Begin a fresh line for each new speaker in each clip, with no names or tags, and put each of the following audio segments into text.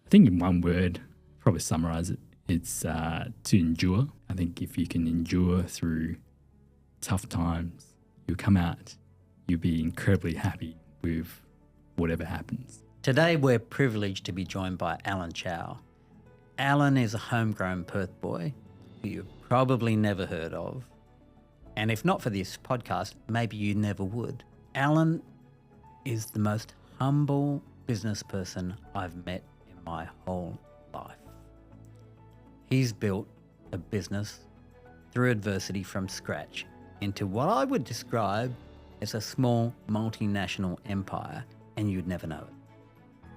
I think in one word, probably summarize it, it's to endure. I think if you can endure through tough times, you'll come out, you'll be incredibly happy with whatever happens.
Today we're privileged to be joined by Alan Chow. Alan is a homegrown Perth boy who you've probably never heard of. And if not for this podcast, maybe you never would. Alan is the most humble business person I've met in my whole life. He's built a business through adversity from scratch into what I would describe as a small multinational empire, and you'd never know it.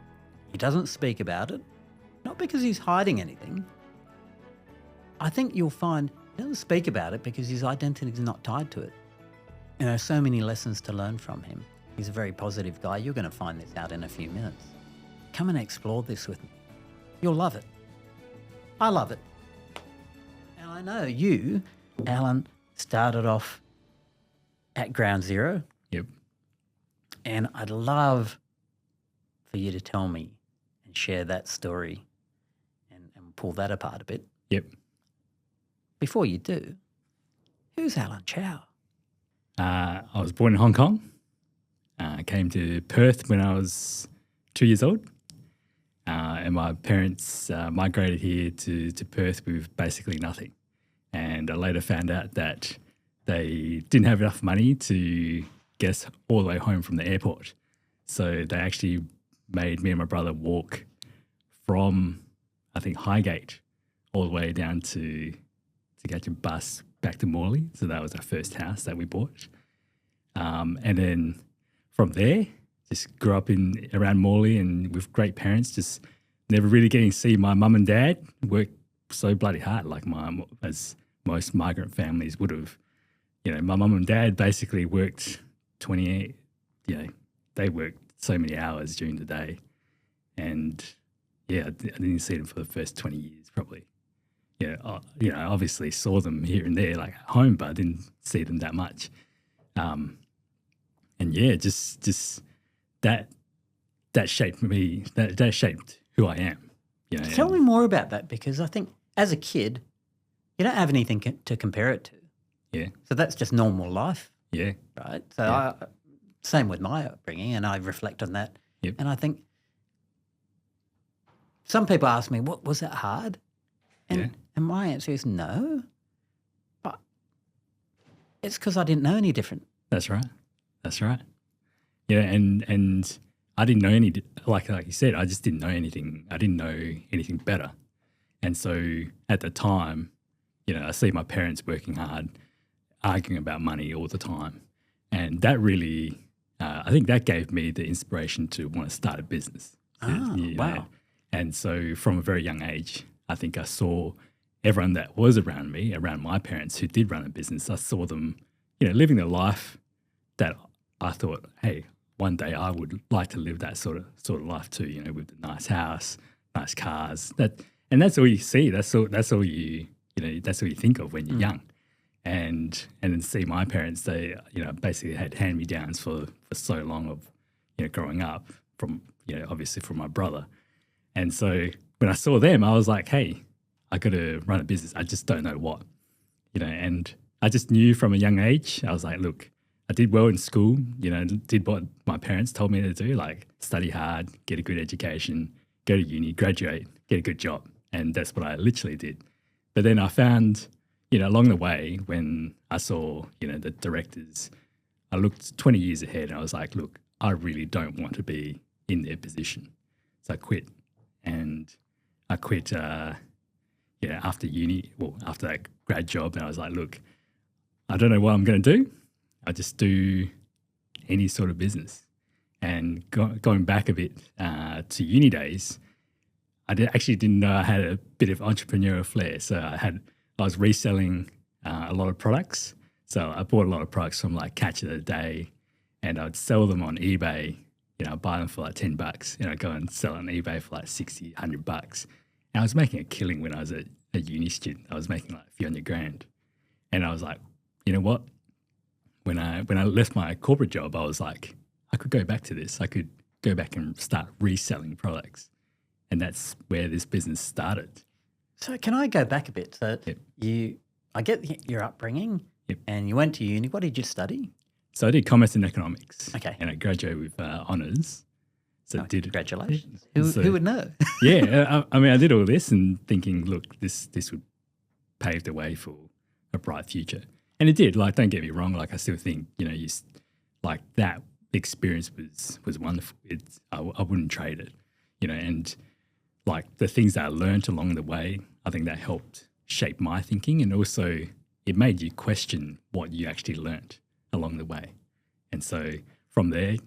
He doesn't speak about it, not because he's hiding anything. I think you'll find he doesn't speak about it because his identity is not tied to it. And there are so many lessons to learn from him. He's a very positive guy. You're going to find this out in a few minutes. Come and explore this with me. You'll love it. I love it. And I know you, Alan, started off at ground zero.
Yep.
And I'd love for you to tell me and share that story and pull that apart a bit.
Yep.
Before you do, who's Alan Chow?
I was born in Hong Kong. I came to Perth when I was 2 years old. And my parents migrated here to Perth with basically nothing. And I later found out that they didn't have enough money to get us all the way home from the airport. So they actually made me and my brother walk from, I think, Highgate all the way down to catch a bus back to Morley. So that was our first house that we bought. And then from there, just grew up around Morley and with great parents, just never really getting to see my mum and dad work so bloody hard like as most migrant families would have. You know, my mum and dad basically worked 28, they worked so many hours during the day. And yeah, I didn't see them for the first 20 years probably. Yeah, I obviously saw them here and there like at home, but I didn't see them that much. And yeah, just that shaped me, that shaped who I am. You know,
Tell me more about that, because I think as a kid, you don't have anything to compare it to.
Yeah.
So that's just normal life.
Yeah.
Right? So same with my upbringing, and I reflect on that.
Yep.
And I think some people ask me, "What was it hard?" And my answer is no. But it's because I didn't know any different.
That's right. Yeah, and I didn't know any, like you said, I just didn't know anything. I didn't know anything better. And so at the time, I see my parents working hard, arguing about money all the time. And that really, I think that gave me the inspiration to want to start a business.
Wow.
And so from a very young age, I think I saw everyone that was around me, around my parents who did run a business, I saw them, living the life that I thought, hey, one day I would like to live that sort of life too, with the nice house, nice cars. And that's all you see. That's all you that's all you think of when you're young. And then see my parents, they, basically had hand-me-downs for so long of, growing up from, obviously from my brother. And so when I saw them, I was like, hey, I got to run a business. I just don't know what, and I just knew from a young age. I was like, look, I did well in school, did what my parents told me to do, like study hard, get a good education, go to uni, graduate, get a good job. And that's what I literally did. But then I found, along the way when I saw, the directors, I looked 20 years ahead and I was like, look, I really don't want to be in their position. So I quit. And I quit, after uni, after that grad job. And I was like, look, I don't know what I'm going to do. I just do any sort of business. And going back a bit to uni days, I actually didn't know I had a bit of entrepreneurial flair. So I was reselling a lot of products. So I bought a lot of products from like Catch of the Day, and I'd sell them on eBay. I'd buy them for like $10, I'd go and sell on eBay for like $60, $100. And I was making a killing when I was a uni student. I was making like a few $100,000. And I was like, you know what? When I left my corporate job, I was like, I could go back to this. I could go back and start reselling products. And that's where this business started.
So can I go back a bit? So
Yep.
I get your upbringing,
Yep.
and you went to uni. What did you study?
So I did commerce and economics.
Okay.
And I graduated with honours. So
Oh,
did
congratulations.
So-
Who would know?
yeah, I mean, I did all this and thinking, look, this would pave the way for a bright future. And it did. Like, don't get me wrong. Like, I still think, like that experience was wonderful. I wouldn't trade it, and like the things that I learned along the way, I think that helped shape my thinking, and also it made you question what you actually learnt along the way. And so from there,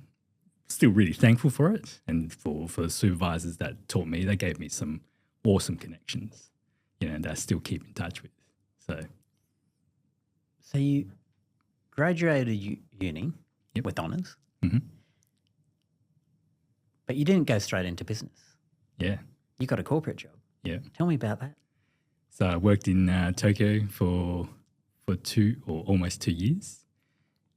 still really thankful for it, and for the supervisors that taught me. They gave me some awesome connections, and I still keep in touch with.
So you graduated uni
Yep.
with honours,
Mhm.
but you didn't go straight into business.
Yeah,
You got a corporate job.
yeah.
Tell me about that.
So I worked in Tokyo for 2 or almost 2 years,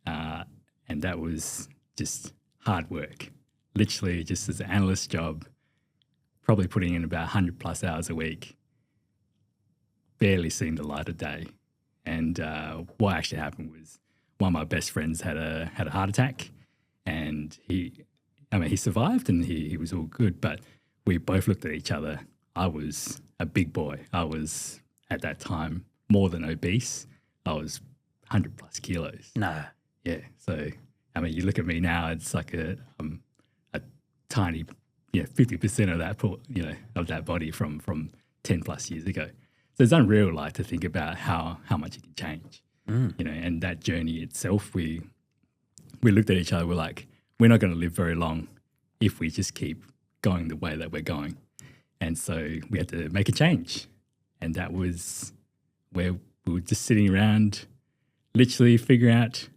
and that was just hard work. Literally, just as an analyst job, probably putting in about 100 plus hours a week, barely seeing the light of day. And what actually happened was one of my best friends had a heart attack, and he survived and he was all good, but we both looked at each other. I was a big boy. I was at that time more than obese. I was 100 plus kilos.
No.
Yeah. So, you look at me now, it's like a tiny, 50% of that, of that body from 10 plus years ago. So it's unreal, like, to think about how much it can change, and that journey itself, we looked at each other, we're like, we're not going to live very long if we just keep going the way that we're going. And so we had to make a change. And that was where we were just sitting around, literally figuring out,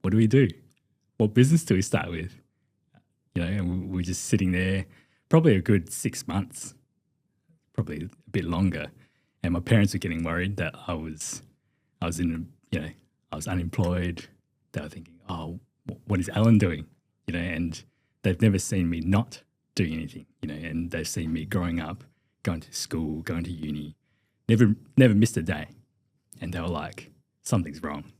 what do we do? What business do we start with? And we were just sitting there probably a good 6 months, probably a bit longer. And my parents were getting worried that I was unemployed. They were thinking, oh, what is Alan doing? And they've never seen me not doing anything, and they've seen me growing up, going to school, going to uni, never missed a day. And they were like, something's wrong.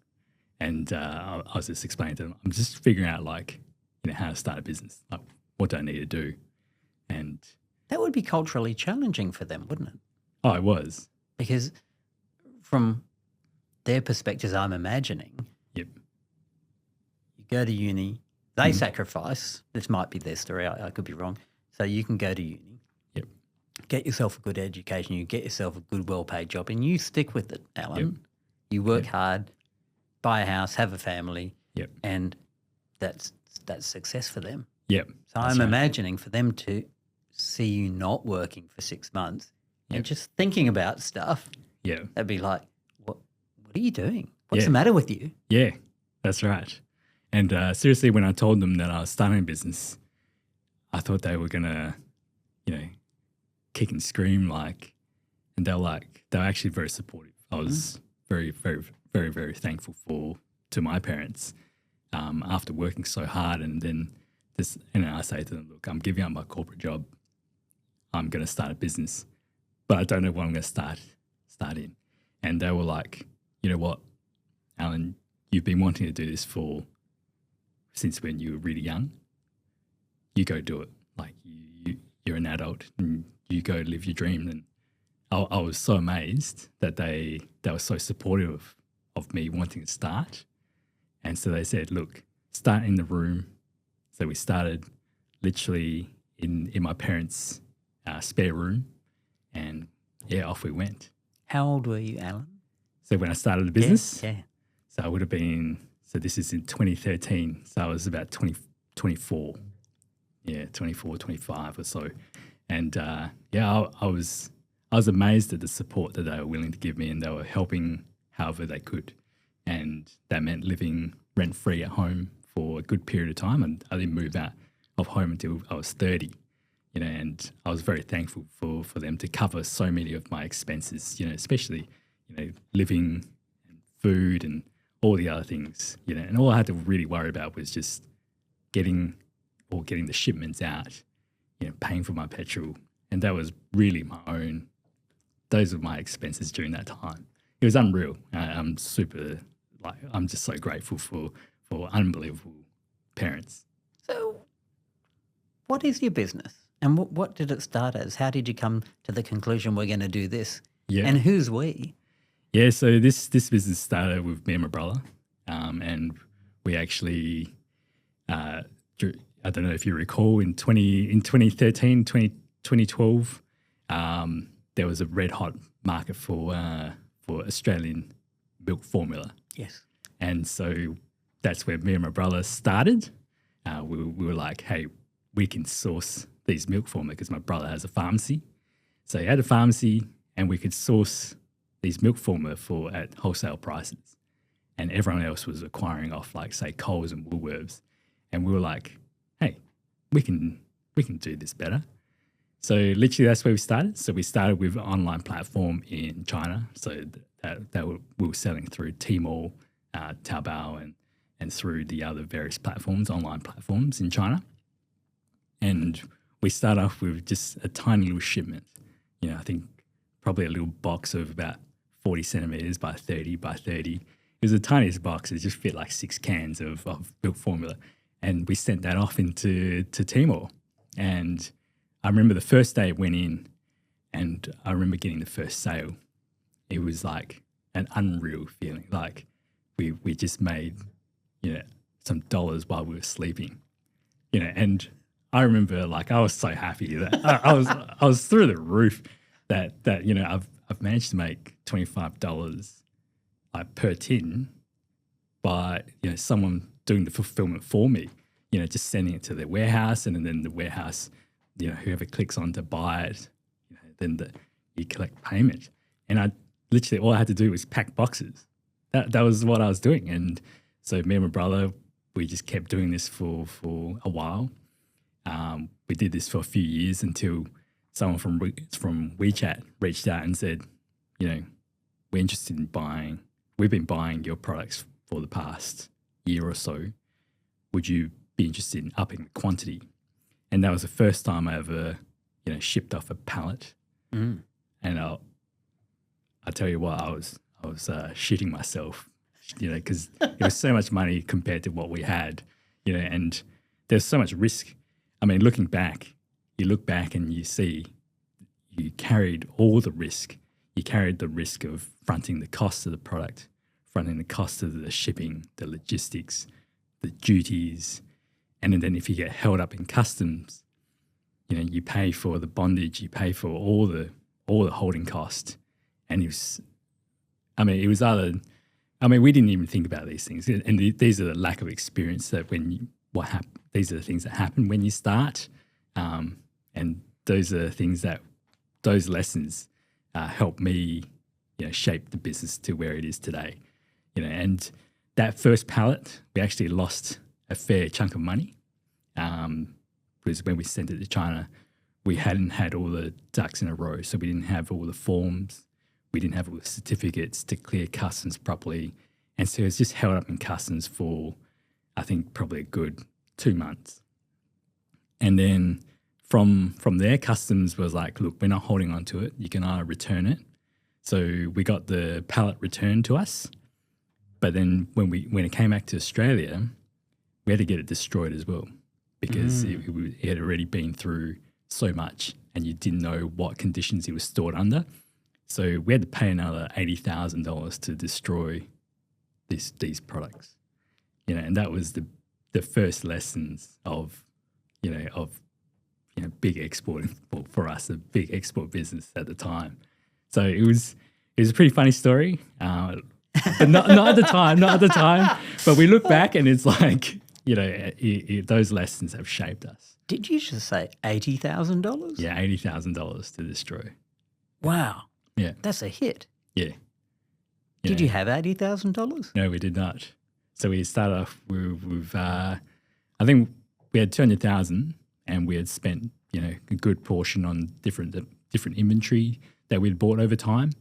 And I was just explaining to them, I'm just figuring out, like, how to start a business. Like, what do I need to do? And
That would be culturally challenging for them, wouldn't it?
oh, it was.
Because from their perspectives, I'm imagining,
Yep.
you go to uni, they sacrifice. This might be their story. I could be wrong. So you can go to uni,
Yep.
get yourself a good education, you get yourself a good, well-paid job, and you stick with it, Alan.
Yep.
You work hard, buy a house, have a family,
Yep.
and that's success for them.
Yep.
So I'm imagining for them to see you not working for 6 months and just thinking about stuff,
Yeah.
they'd be like, what are you doing? What's
Yeah.
the matter with you?
Yeah, that's right. And seriously, when I told them that I was starting a business, I thought they were going to, kick and scream, and they were actually very supportive. I was very, very, very, very thankful to my parents after working so hard. And then I say to them, look, I'm giving up my corporate job. I'm going to start a business, but I don't know what I'm going to start in. And they were like, you know what, Alan, you've been wanting to do this since when you were really young. You go do it. Like, you're an adult and you go live your dream. And I was so amazed that they were so supportive of me wanting to start. And so they said, look, start in the room. So we started literally in my parents' spare room, and off we went.
How old were you, Alan?
So when I started the business,
Yeah.
so I would have been, so this is in 2013. So I was about 24. Yeah, 24, 25 or so. And I was amazed at the support that they were willing to give me, and they were helping however they could. And that meant living rent-free at home for a good period of time. And I didn't move out of home until I was 30, and I was very thankful for them to cover so many of my expenses, especially, living and food and all the other things, and all I had to really worry about was just getting the shipments out paying for my petrol. And that was really my own, those were my expenses during that time. It was unreal. I'm just so grateful for unbelievable parents.
So what is your business? And what did it start as? How did you come to the conclusion we're going to do this?
Yeah.
And who's we?
Yeah, so this business started with me and my brother. And we actually, I don't know if you recall, in 2013, 2012, there was a red hot market for Australian milk formula.
Yes.
And so that's where me and my brother started. We were like, hey, we can source these milk formula because my brother has a pharmacy. So he had a pharmacy and we could source these milk formula at wholesale prices. And everyone else was acquiring off like, say, Coles and Woolworths. And we were like, hey, we can do this better. So literally that's where we started. So we started with an online platform in China. So we were selling through Tmall, Taobao, and through the other various platforms, online platforms in China. And we start off with just a tiny little shipment. I think probably a little box of about 40 centimeters by 30 by 30. It was the tiniest box. It just fit like 6 cans of milk formula. And we sent that off to Tmall. And I remember the first day it went in and I remember getting the first sale. It was like an unreal feeling. Like we just made, some dollars while we were sleeping, and I remember like I was so happy that I was through the roof that I've managed to make $25 like per tin by someone doing the fulfillment for me, just sending it to their warehouse, and then the warehouse, whoever clicks on to buy it, then you collect payment. And I literally all I had to do was pack boxes. That was what I was doing. And so me and my brother, we just kept doing this for a while. We did this for a few years until someone from WeChat reached out and said, we're interested in buying. We've been buying your products for the past year or so. Would you be interested in upping the quantity? And that was the first time I ever, shipped off a pallet.
Mm.
And I tell you what, I was shitting myself, because it was so much money compared to what we had, and there's so much risk. I mean, looking back, you look back and you see you carried all the risk. You carried the risk of fronting the cost of the product, fronting the cost of the shipping, the logistics, the duties, and then if you get held up in customs, you pay for the bondage, you pay for all the holding cost. And we didn't even think about these things. And these are the lack of experience that these are the things that happen when you start. And those are those lessons help me, shape the business to where it is today. And that first pallet, we actually lost a fair chunk of money. Because when we sent it to China, we hadn't had all the ducks in a row. So we didn't have all the forms. We didn't have all the certificates to clear customs properly. And so it was just held up in customs for, I think, probably a good 2 months. And then from there, customs was like, look, we're not holding on to it. You can either return it. So we got the pallet returned to us. But then when it came back to Australia, we had to get it destroyed as well because it had already been through so much and you didn't know what conditions it was stored under. So we had to pay another $80,000 to destroy these products, and that was the first lessons of big exporting for us, a big export business at the time. So it was a pretty funny story, but not at the time. But we look back and it's like, those lessons have shaped us.
Did you just say $80,000?
Yeah, $80,000 to destroy.
Wow.
Yeah.
That's a hit.
Yeah.
Did you have $80,000?
No, we did not. So we started off with I think we had 200,000 and we had spent, a good portion on different inventory that we'd bought over time.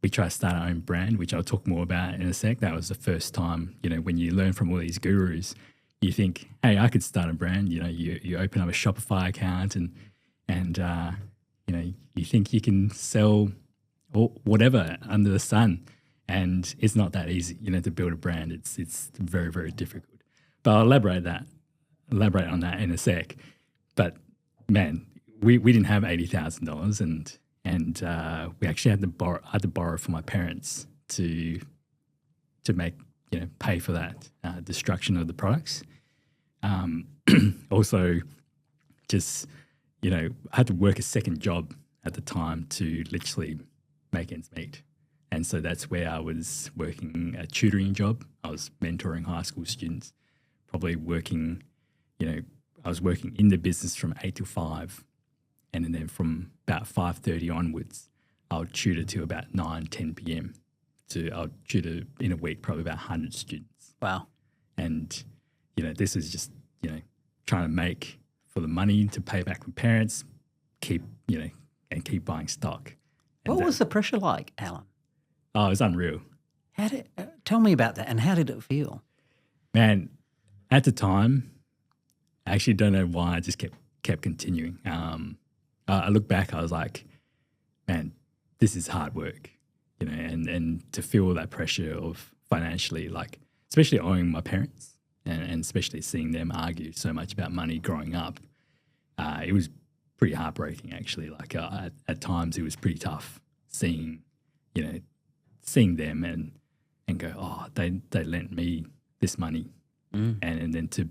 We tried to start our own brand, which I'll talk more about in a sec. That was the first time, when you learn from all these gurus, you think, hey, I could start a brand. You know, you open up a Shopify account and you know, you think you can sell whatever under the sun, and it's not that easy. You know, to build a brand, it's very, very difficult. But I'll elaborate on that in a sec. But man, we didn't have $80,000, and we actually had to borrow from my parents to make, you know, pay for that destruction of the products. Also, just, you know, I had to work a second job at the time to literally make ends meet. And so that's where I was working a tutoring job. I was mentoring high school students, probably working, you know, I was working in the business from 8 to 5. And then from about 5:30 onwards, I would tutor to about 9, 10 p.m. I would tutor in a week, probably about 100 students.
Wow.
And, you know, this is just, you know, trying to make for the money to pay back my parents, keep buying stock. And
What was the pressure like, Alan?
Oh, it was unreal.
Tell me about that, and how did it feel?
Man, at the time, I actually don't know why I just kept continuing. I look back, I was like, man, this is hard work, you know, and to feel that pressure of financially, like, especially owing my parents and especially seeing them argue so much about money growing up, it was pretty heartbreaking, actually. Like, at times it was pretty tough seeing them and go, oh, they lent me this money, and then to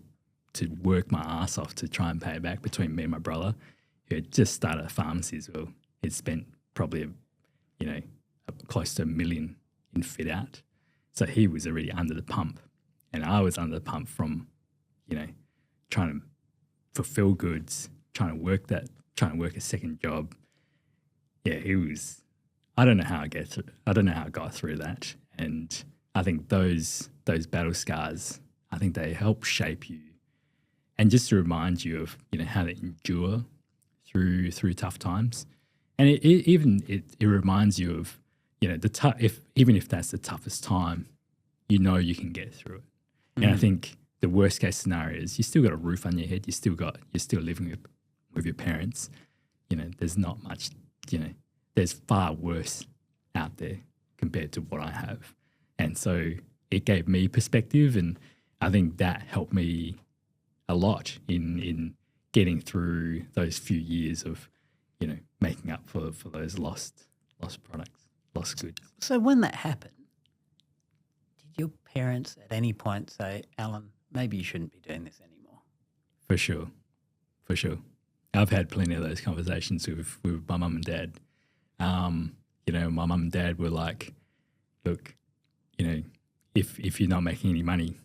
work my ass off to try and pay it back between me and my brother, who had just started a pharmacy as well. He'd spent probably, close to $1 million in fit out. So he was already under the pump, and I was under the pump from, you know, trying to fulfill goods, trying to work a second job. Yeah, it was. I don't know how I got through that, and I think those battle scars, I think they help shape you, and just to remind you of, you know, how to endure through tough times, and it reminds you of, you know, even if that's the toughest time, you know you can get through it. And I think the worst case scenario is you still got a roof on your head, you're still living with your parents. You know, there's not much, you know, there's far worse out there compared to what I have. And so it gave me perspective, and I think that helped me a lot in getting through those few years of, you know, making up for those lost products, lost goods.
So when that happened, did your parents at any point say, Alan, maybe you shouldn't be doing this anymore?
For sure. I've had plenty of those conversations with my mum and dad. You know, my mum and dad were like, look, you know, if you're not making any money,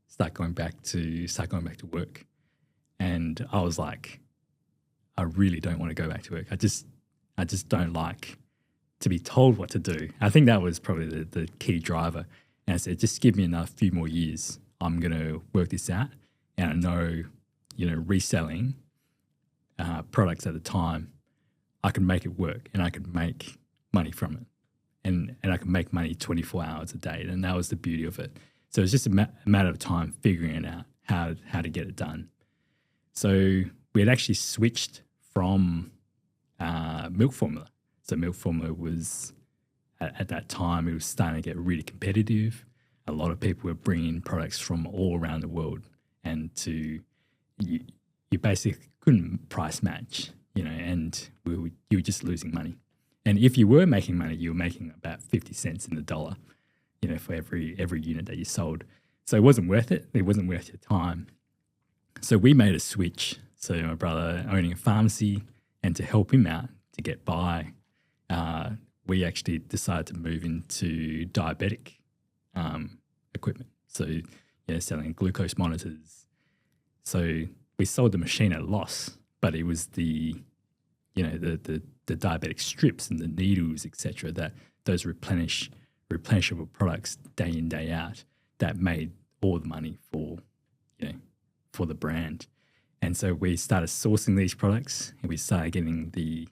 start going back to work. And I was like, I really don't want to go back to work. I just don't like to be told what to do. I think that was probably the key driver. And I said, just give me a few more years. I'm going to work this out. And I know, you know, reselling products at the time, I could make it work, and I could make money from it. And I could make money 24 hours a day. And that was the beauty of it. So it's just a matter of time figuring out how to get it done. So we had actually switched from milk formula. So milk formula was, at that time, it was starting to get really competitive. A lot of people were bringing products from all around the world, and you basically couldn't price match, you know, and you were just losing money. And if you were making money, you were making about 50 cents in the dollar, you know, for every unit that you sold. So it wasn't worth it. It wasn't worth your time. So we made a switch. So my brother owning a pharmacy, and to help him out to get by, we actually decided to move into diabetic equipment. So, you know, selling glucose monitors. So we sold the machine at a loss, but it was the diabetic strips and the needles, etc., that those replenishable products day in, day out, that made all the money for the brand. And so we started sourcing these products, and we started getting the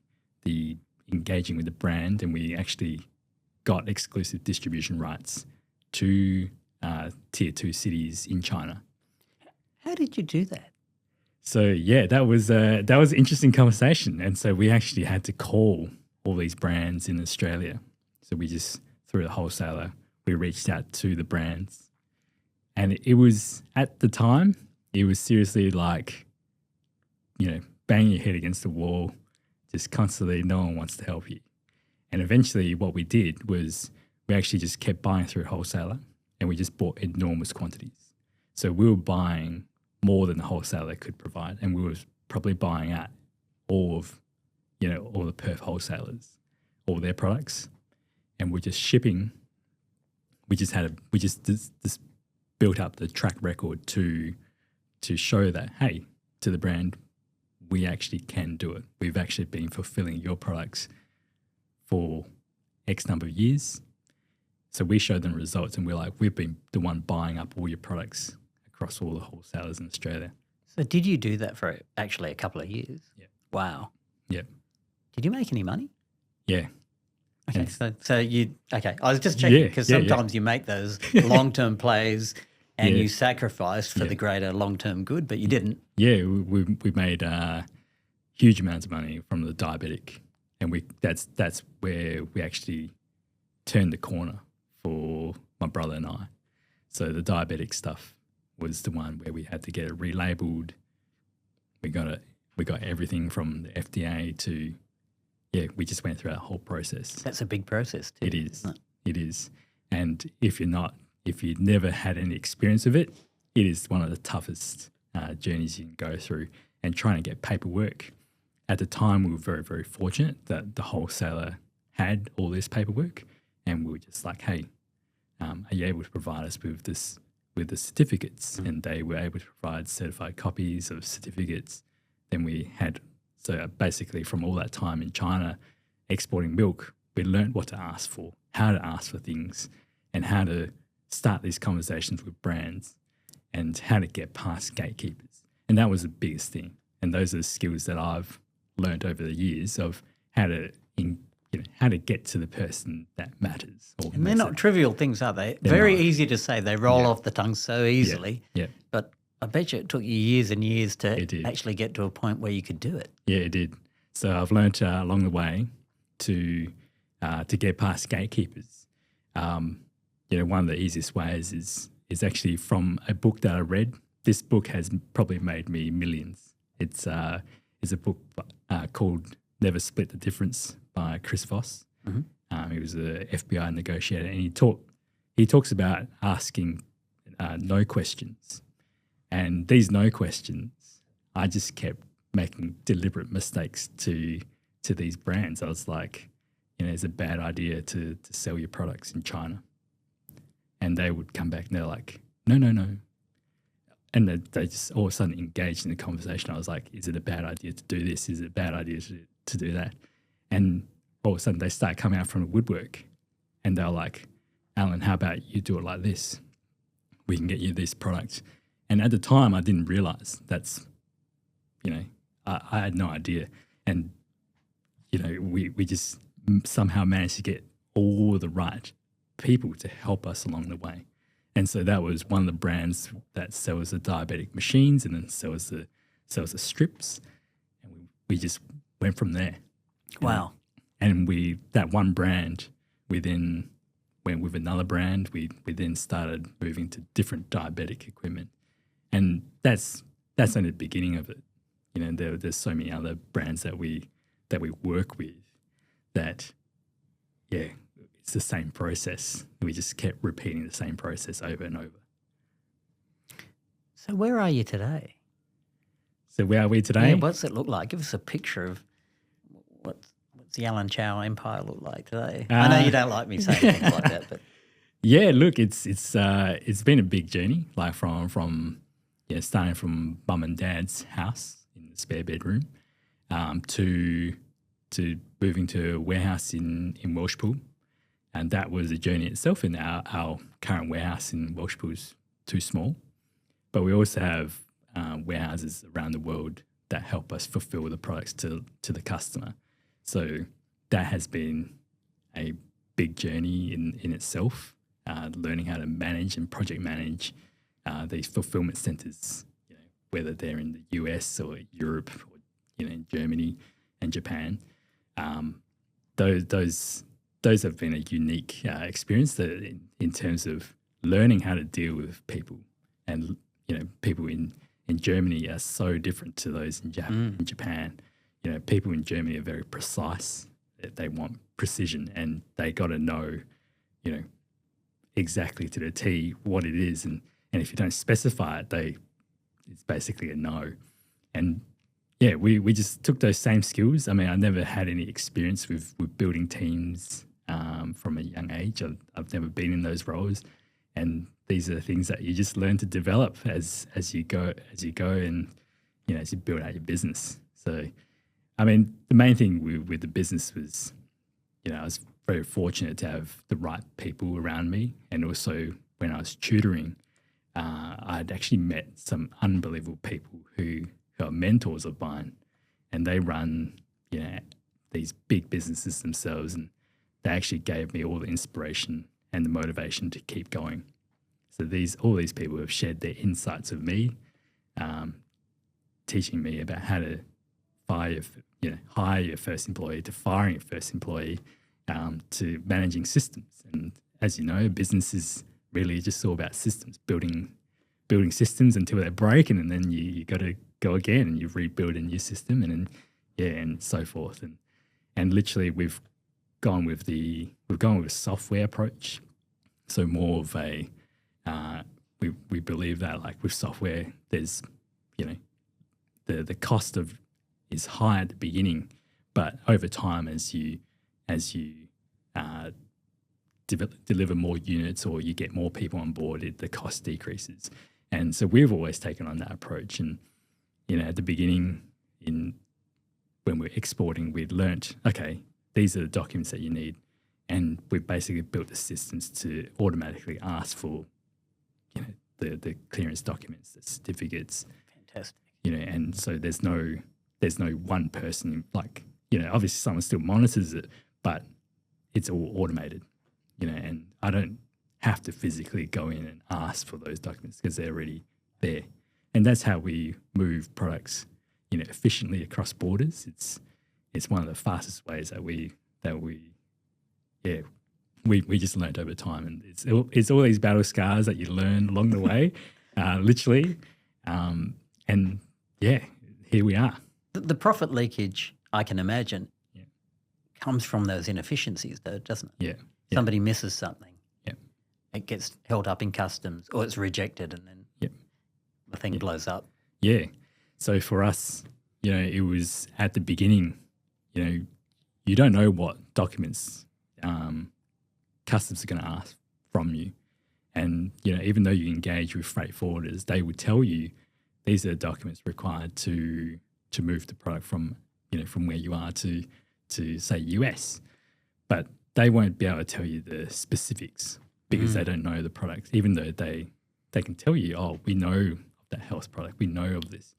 engaging with the brand, and we actually got exclusive distribution rights to tier 2 cities in China.
How did you do that?
So yeah, that was an interesting conversation, and so we actually had to call all these brands in Australia. So we just, through the wholesaler, we reached out to the brands, and it was, at the time, it was seriously like, banging your head against the wall, just constantly. No one wants to help you, and eventually, what we did was we actually just kept buying through a wholesaler, and we just bought enormous quantities. So we were buying more than the wholesaler could provide, and we were probably buying out all the Perth wholesalers, all their products, and we're just shipping. We just built up the track record to show that, hey, to the brand, we actually can do it. We've actually been fulfilling your products for X number of years. So we showed them results, and we're like, we've been the one buying up all your products across all the wholesalers in Australia.
So did you do that for actually a couple of years?
Yeah.
Wow.
Yeah.
Did you make any money?
Yeah.
Okay, I was just checking, because sometimes you make those long-term plays and you sacrifice for the greater long-term good, but you didn't.
Yeah, we made huge amounts of money from the diabetic, and that's where we actually turned the corner for my brother and I. So the diabetic stuff was the one where we had to get it relabeled. We got everything from the FDA to, we just went through that whole process.
That's a big process too.
It is. It is. And if you've never had any experience of it, it is one of the toughest journeys you can go through. And trying to get paperwork. At the time, we were very, very fortunate that the wholesaler had all this paperwork, and we were just like, hey, are you able to provide us with the certificates? And they were able to provide certified copies of certificates. Then we had, so basically from all that time in China exporting milk, we learned what to ask for, how to ask for things, and how to start these conversations with brands, and how to get past gatekeepers. And that was the biggest thing. And those are the skills that I've learned over the years of how to get to the person that matters.
And they're not trivial things, are they? Very easy to say. They roll off the tongue so easily.
Yeah.
But I bet you it took you years and years to
did.
actually get to a point where you could do it.
Yeah, it did. So I've learned along the way to get past gatekeepers. One of the easiest ways is actually from a book that I read. This book has probably made me millions. It's a book called Never Split the Difference by Chris Voss. Mm-hmm. He was a FBI negotiator, and he talks about asking no questions. And these no questions, I just kept making deliberate mistakes to these brands. I was like, it's a bad idea to sell your products in China. And they would come back and they're like, no. And they just all of a sudden engaged in the conversation. I was like, is it a bad idea to do this? Is it a bad idea to do that? And all of a sudden they start coming out from the woodwork, and they're like, Alan, how about you do it like this? We can get you this product. And at the time I didn't realize that's, I had no idea. And, we just somehow managed to get all the right people to help us along the way. And so that was one of the brands that sells the diabetic machines and then sells the strips. And we just went from there.
Wow.
And that one brand, we then went with another brand. We then started moving to different diabetic equipment. And that's only the beginning of it. There's so many other brands that we work with that, it's the same process. We just kept repeating the same process over and over.
So where are you today?
So where are we today?
Yeah, what's it look like? Give us a picture of what's the Alan Chow empire look like today. I know you don't like me saying things like that, but
yeah, look, it's been a big journey. Like from starting from mum and dad's house in the spare bedroom, to moving to a warehouse in Welshpool. And that was a journey itself. And our current warehouse in Welshpool is too small. But we also have warehouses around the world that help us fulfill the products to the customer. So that has been a big journey in itself, learning how to manage and project manage these fulfillment centers whether they're in the US or Europe or in Germany and Japan. Those have been a unique experience that in terms of learning how to deal with people, and people in Germany are so different to those in Japan. People in Germany are very precise. They want precision, and they got to know, exactly to the T what it is, and if you don't specify it, it's basically a no. And yeah, we just took those same skills. I mean, I never had any experience with building teams from a young age. I've never been in those roles, and these are the things that you just learn to develop as you go, and as you build out your business. So, I mean, the main thing with the business was, I was very fortunate to have the right people around me, and also when I was tutoring, I'd actually met some unbelievable people who are mentors of mine, and they run, these big businesses themselves, and they actually gave me all the inspiration and the motivation to keep going. So all these people have shared their insights with me, teaching me about how to hire your first employee, to firing your first employee, to managing systems. And as you know, business is really just all about systems, building systems until they break, and then you got to go again and you rebuild a new system, and then and so forth. And literally we've gone with a software approach. So more of a we believe that, like, with software, there's the cost is high at the beginning, but over time as you deliver more units or you get more people on board, the cost decreases. And so we've always taken on that approach. And at the beginning, when we're exporting, we'd learnt, okay, these are the documents that you need, and we've basically built the systems to automatically ask for the clearance documents, the certificates.
Fantastic.
And so there's no one person, like, obviously someone still monitors it, but it's all automated, and I don't have to physically go in and ask for those documents because they're already there. And that's how we move products, efficiently across borders. It's one of the fastest ways that we just learned over time, and it's all these battle scars that you learn along the way, literally. And yeah, here we are.
The profit leakage, I can imagine, comes from those inefficiencies, though, doesn't it?
Yeah.
Somebody misses something.
Yeah.
It gets held up in customs, or it's rejected, and then the thing blows up.
Yeah. So for us, it was at the beginning, you don't know what documents customs are going to ask from you. And, even though you engage with freight forwarders, they would tell you these are the documents required to move the product from where you are to say US. But they won't be able to tell you the specifics because they don't know the product, even though they can tell you, oh, we know of that health product, we know of this.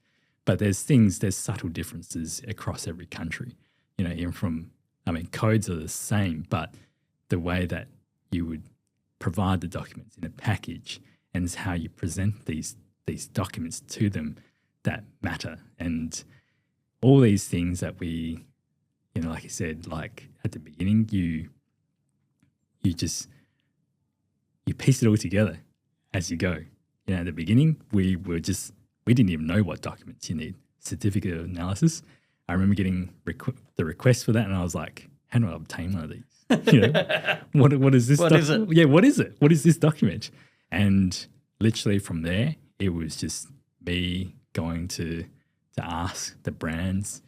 But there's subtle differences across every country, codes are the same, but the way that you would provide the documents in a package and it's how you present these documents to them that matter. And all these things that we, like I said, like at the beginning, you piece it all together as you go. At the beginning, we didn't even know what documents you need. Certificate of analysis. I remember getting the request for that, and I was like, how do I obtain one of these? What is this?
What is it?
Yeah, what is it? What is this document? And literally from there, it was just me going to ask the brands,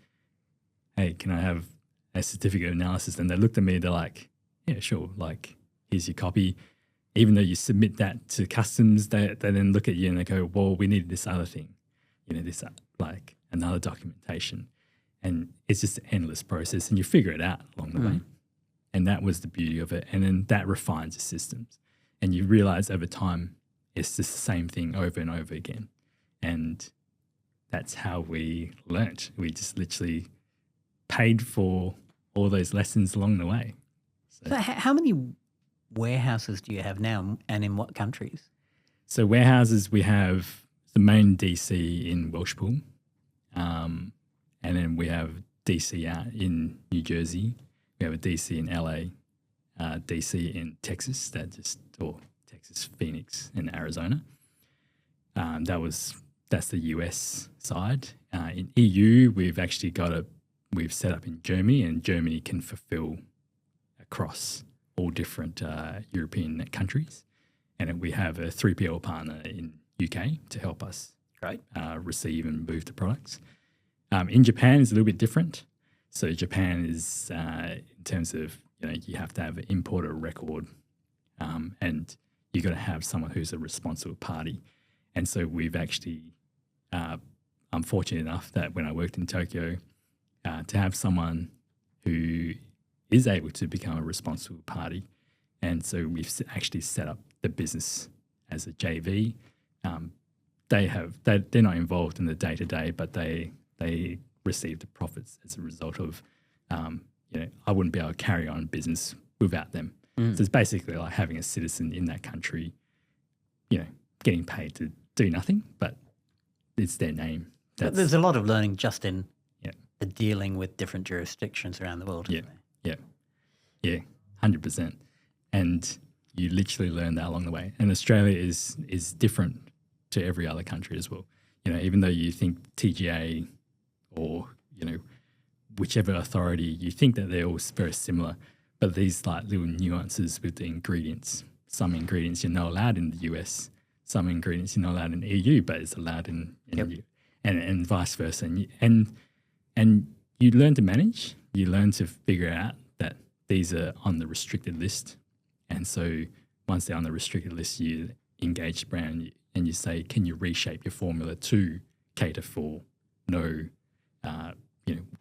hey, can I have a certificate of analysis? And they looked at me, they're like, yeah, sure. Like, here's your copy. Even though you submit that to customs, they then look at you and they go, well, we need this other thing, this like another documentation. And it's just an endless process, and you figure it out along the way. And that was the beauty of it. And then that refines the systems. And you realize over time, it's just the same thing over and over again. And that's how we learnt. We just literally paid for all those lessons along the way.
So how many warehouses do you have now, and in what countries?
So warehouses, we have the main DC in Welshpool, and then we have DC out in New Jersey. We have a DC in LA, DC in Texas, or Texas, Phoenix, and Arizona. That's the US side. In EU, we've set up in Germany, and Germany can fulfill across all different European countries. And then we have a 3PL partner in UK to help us receive and move the products. In Japan, it's a little bit different. So Japan is, in terms of, you have to have an importer record, and you've got to have someone who's a responsible party. And so we've actually, I'm fortunate enough that when I worked in Tokyo, to have someone who is able to become a responsible party. And so we've actually set up the business as a JV. They're not involved in the day-to-day, but they receive the profits as a result of, I wouldn't be able to carry on business without them. So it's basically like having a citizen in that country, getting paid to do nothing, but it's their name.
But there's a lot of learning just in the dealing with different jurisdictions around the world.
Yeah, 100%. And you literally learn that along the way. And Australia is different to every other country as well. Even though you think TGA or, whichever authority, you think that they're all very similar, but these like little nuances with the ingredients. Some ingredients you're not allowed in the US, some ingredients you're not allowed in EU, but it's allowed in EU, and vice versa. And you learn to manage, you learn to figure out that these are on the restricted list. And so once they're on the restricted list, you engage the brand and you say, can you reshape your formula to cater for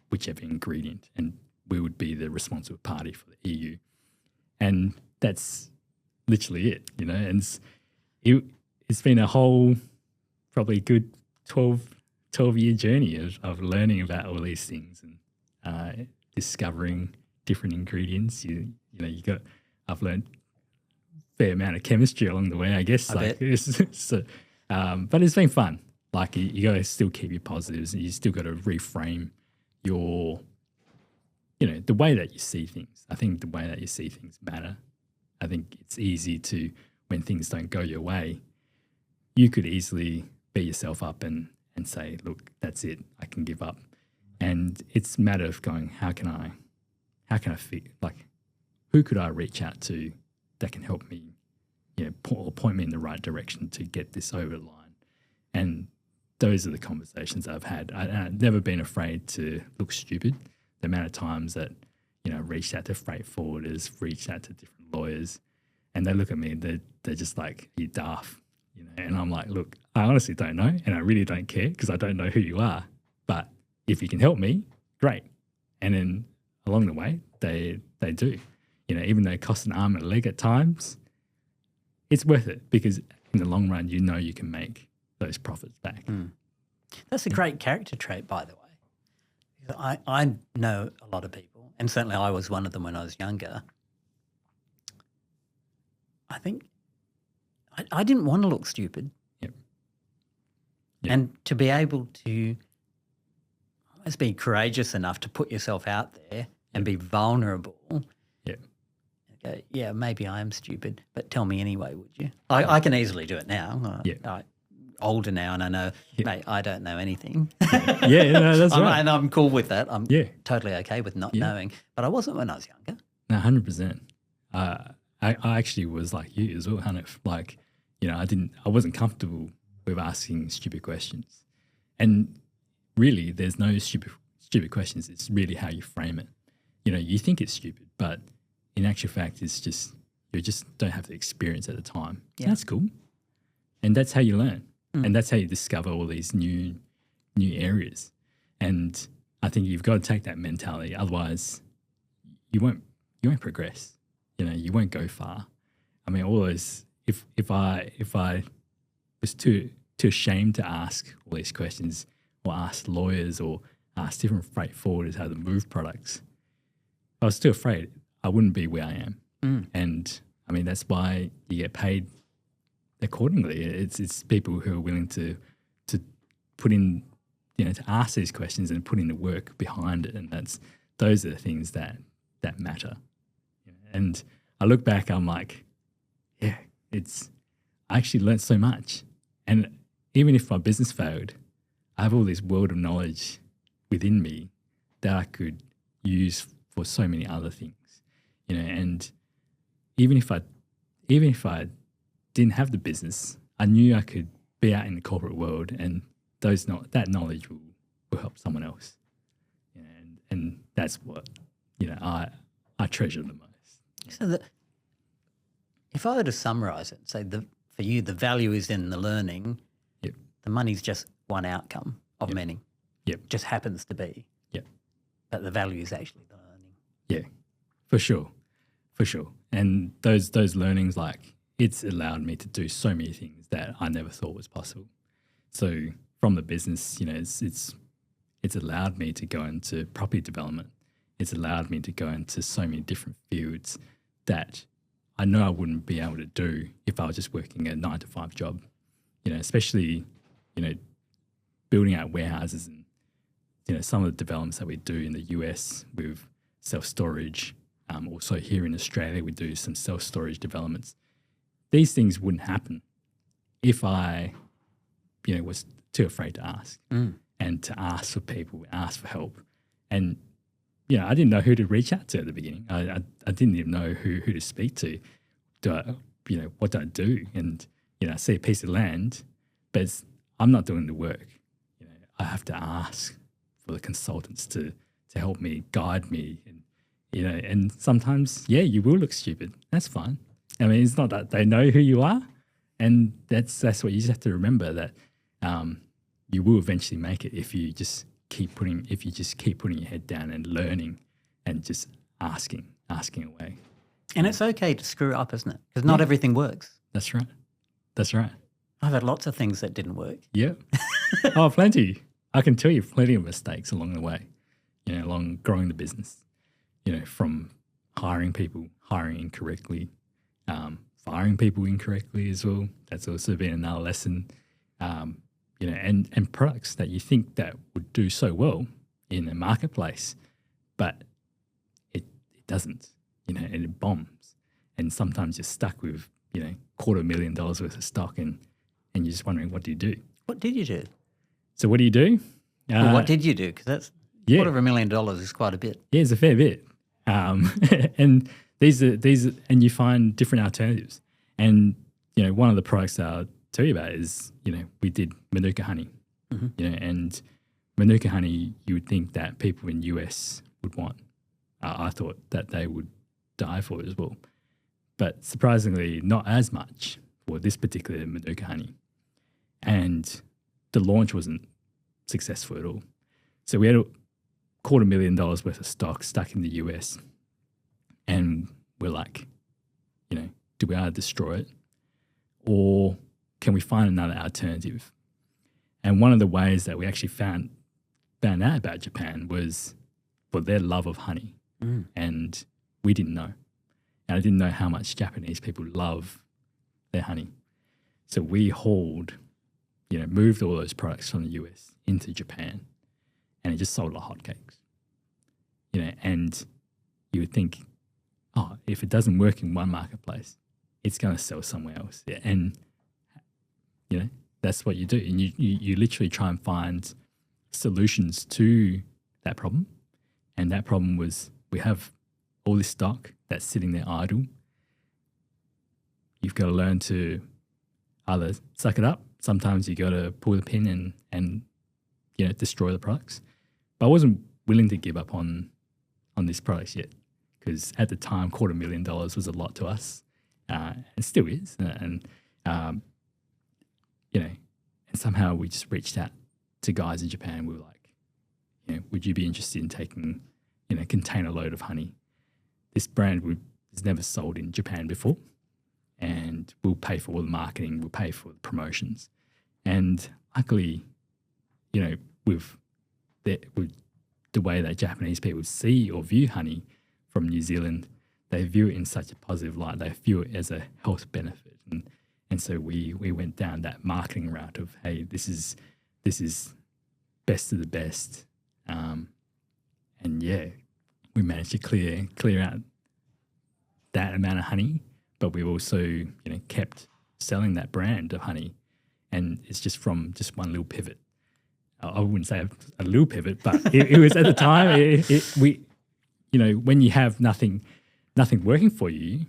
whichever ingredient? And we would be the responsible party for the EU. And that's literally it, and it's been a whole probably good 12-year journey of learning about all these things and discovering different ingredients. I've learned a fair amount of chemistry along the way, I guess. But it's been fun. Like you got to still keep your positives, and you still got to reframe your, the way that you see things. I think the way that you see things matter. I think it's easy to, when things don't go your way, you could easily beat yourself up and say, look, that's it, I can give up. And it's a matter of going, how can I who could I reach out to that can help me, point me in the right direction to get this over the line? And those are the conversations I've had. I've never been afraid to look stupid. The amount of times that, reached out to freight forwarders, reached out to different lawyers, and they look at me and they're just like, you daft. And I'm like, look, I honestly don't know, and I really don't care because I don't know who you are. But if you can help me, great. And then along the way, they do. Even though it costs an arm and a leg at times, it's worth it because in the long run, you can make those profits back.
That's a great character trait, by the way. I know a lot of people, and certainly I was one of them when I was younger. I think I didn't want to look stupid.
Yep.
And to be able to always be courageous enough to put yourself out there and be vulnerable. Go, maybe I am stupid, but tell me anyway, would you? I can easily do it now. I'm older now, and I know, mate, I don't know anything.
That's right.
And I'm cool with that. I'm totally okay with not knowing, but I wasn't when I was younger.
No, 100%. I actually was like you as well, Hanif. Like, I wasn't comfortable with asking stupid questions. And really, there's no stupid questions. It's really how you frame it. You think it's stupid, but in actual fact, it's just, you just don't have the experience at the time. Yeah. That's cool. And that's how you learn. And that's how you discover all these new areas. And I think you've got to take that mentality. Otherwise, you won't progress. You won't go far. I mean, all those, if I was too ashamed to ask all these questions or ask lawyers or ask different freight forwarders how to move products, I was too afraid. I wouldn't be where I am. And I mean, that's why you get paid accordingly. It's people who are willing to put in, to ask these questions and put in the work behind it. And those are the things that matter. And I look back, I'm like, yeah, I actually learned so much. And even if my business failed, I have all this world of knowledge within me that I could use for so many other things, and even if I didn't have the business, I knew I could be out in the corporate world, and that knowledge will help someone else. And that's what, I treasure the most.
So if I were to summarize it, say for you, the value is in the learning.
Yep.
The money's just one outcome of
Yep.
many.
Yep.
Just happens to be.
Yep.
But the value is actually the learning.
Yeah, for sure. And those learnings, like, it's allowed me to do so many things that I never thought was possible. So from the business, it's allowed me to go into property development. It's allowed me to go into so many different fields that I know I wouldn't be able to do if I was just working a 9-to-5 job. Especially, building out warehouses and, some of the developments that we do in the US with self-storage. Also here in Australia, we do some self-storage developments. These things wouldn't happen if I, was too afraid to ask and to ask for people, ask for help. And, I didn't know who to reach out to at the beginning. I didn't even know who to speak to. What do I do? And, I see a piece of land, but I'm not doing the work. I have to ask for the consultants to help me, guide me. And, and sometimes, you will look stupid. That's fine. I mean, it's not that they know who you are. And that's what you just have to remember, that you will eventually make it if you just keep putting your head down and learning and just asking away.
And it's okay to screw up, isn't it? Because not everything works.
That's right.
I've had lots of things that didn't work.
Yeah. Oh, plenty. I can tell you plenty of mistakes along the way, along growing the business, from hiring incorrectly, firing people incorrectly as well. That's also been another lesson. And products that you think that would do so well in a marketplace, but it doesn't, and it bombs. And sometimes you're stuck with, $250,000 worth of stock and you're just wondering, what do you do?
What did you do?
So what do you do?
Well, what did you do? Because that's $250,000 is quite a bit.
Yeah, it's a fair bit. And these are, and you find different alternatives. And, one of the products that I'll tell you about is, we did Manuka honey, and Manuka honey, you would think that people in US would want. I thought that they would die for it as well. But surprisingly, not as much for this particular Manuka honey. And the launch wasn't successful at all. So we had $250,000 worth of stock stuck in the US. And we're like, do we either destroy it or can we find another alternative? And one of the ways that we actually found out about Japan was for their love of honey. And we didn't know. And I didn't know how much Japanese people love their honey. So we moved all those products from the US into Japan, and it just sold like hotcakes. And you would think, if it doesn't work in one marketplace, it's going to sell somewhere else. Yeah. And, that's what you do. And you literally try and find solutions to that problem. And that problem was, we have all this stock that's sitting there idle. You've got to learn to either suck it up. Sometimes you got to pull the pin and destroy the products. But I wasn't willing to give up on these products yet, because at the time, $250,000 was a lot to us. It still is. And somehow we just reached out to guys in Japan. We were like, would you be interested in taking, a container load of honey? This brand was never sold in Japan before, and we'll pay for all the marketing, we'll pay for the promotions. And luckily, with the way that Japanese people see or view honey from New Zealand, they view it in such a positive light. They view it as a health benefit. And so we went down that marketing route of, hey, this is this is best of the best. And yeah, we managed to clear out that amount of honey, but we also, kept selling that brand of honey. And it's just from just one little pivot. I wouldn't say a little pivot, but it was at the time, when you have nothing working for you,